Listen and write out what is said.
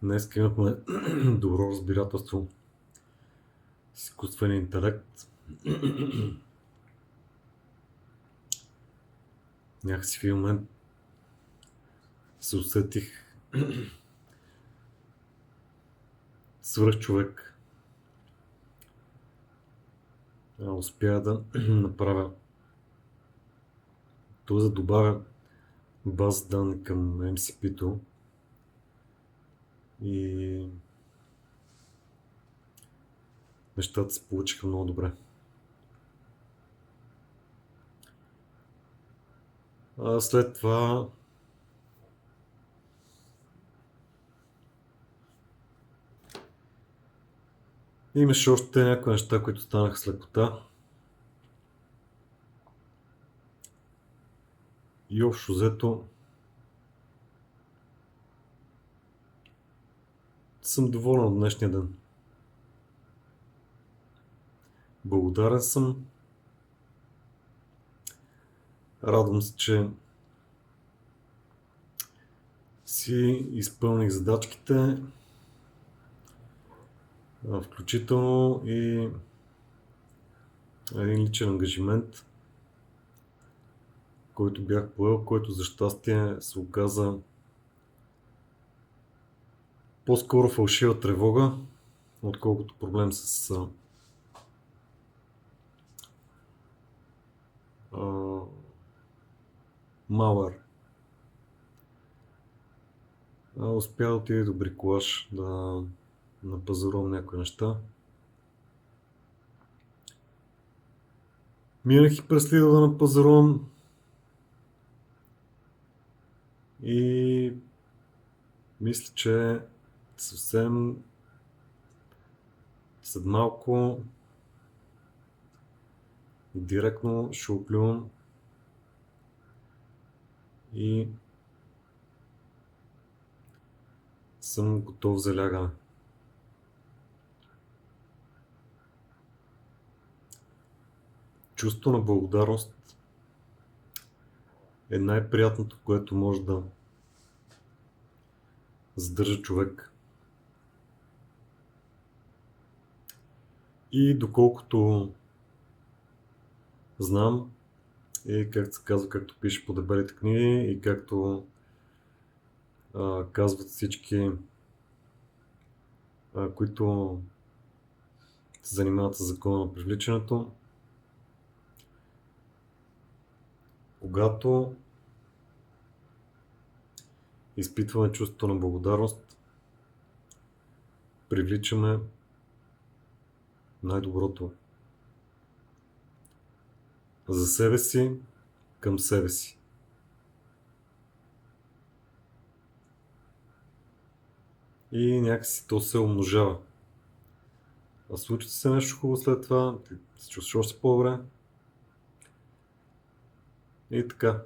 Днес имахме добро разбирателство с изкуствения интелект. Някакси в един момент се усетих свръхчовек. Успя да направя т.е. да добавя база данни към MCP-то и нещата се получиха много добре. След това имаше още някои неща, които станаха с лекота. И общо взето съм доволен от днешния ден. Благодарен съм. Радвам се, че си изпълних задачките, включително и един личен ангажимент, който бях поел, който за щастие се оказа по-скоро фалшива тревога, отколкото проблем с malware. Успя да отиде до бриколаж да напазарувам някои неща. Минах и през Lidl да напазарувам и мисля, че съвсем след малко директно ще оплювам и съм готов за лягане. Чувство на благодарност е най-приятното, което може да задържа човек. И доколкото знам, и както се казва, както пише по дебелите книги и както казват всички, които се занимават с закона на привличането, когато изпитваме чувството на благодарност, привличаме най-доброто за себе си към себе си. И някакси то се умножава. А случи се нещо хубаво след това, ти се чувстваш още по-добре. И така.